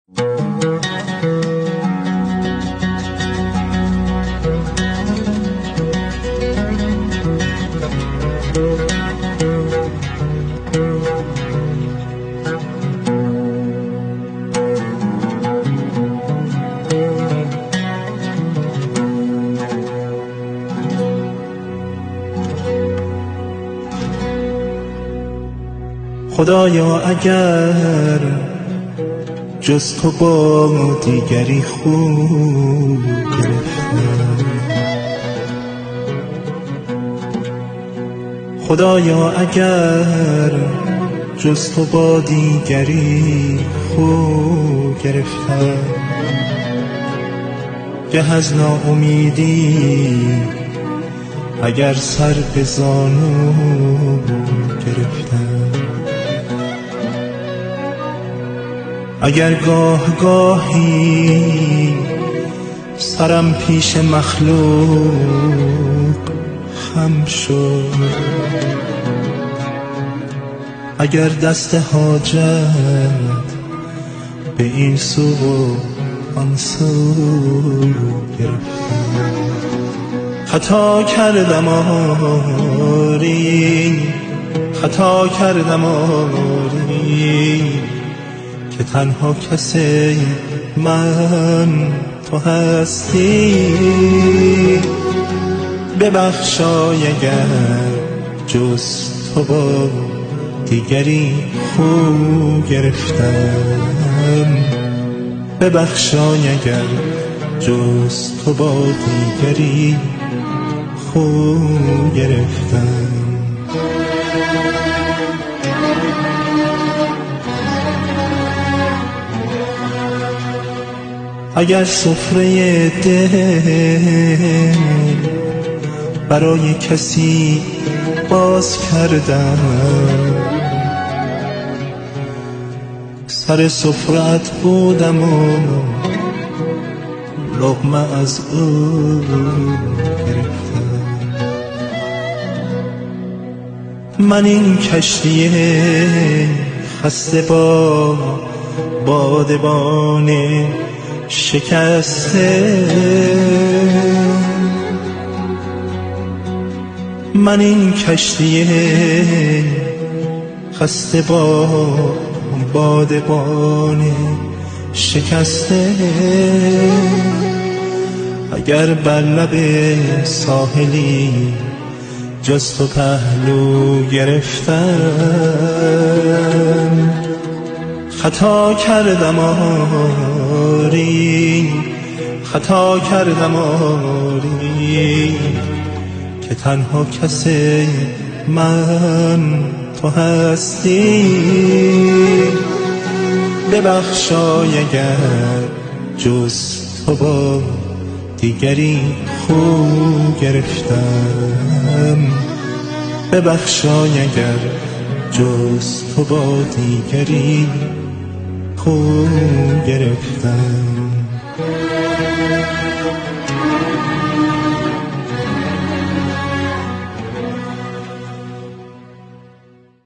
خدایا اگر جز تو با دیگری خوب گرفتم، خدایا اگر جز تو با دیگری خوب گرفتم، گه از ناامیدی اگر سر به زانو گرفتم، اگر گاه گاهی سرم پیش مخلوق خم شد، اگر دست حاجت به این سو و آن سو گرفتم، خطا کردم آری، خطا کردم آری که تنها کسی من تو هستی، ببخشای اگر جز تو با دیگری خوب گرفتم، ببخشای اگر جز تو با دیگری خوب گرفتم. اگر سفره دل برای کسی باز کردم، سر سفرت بودم و لقمه از او گرفتم، من این کشتی خسته با بادبان شکسته، من این کشتی خسته با بادبان شکسته، اگر بر لب ساحلی جز تو پهلو گرفتم، خطا کردم آری، خطا کردم آری که تنها کسی من تو هستی، ببخشای اگر جز تو با دیگری خوب گرفتم، ببخشای اگر جز تو با دیگری خوب گرفتم.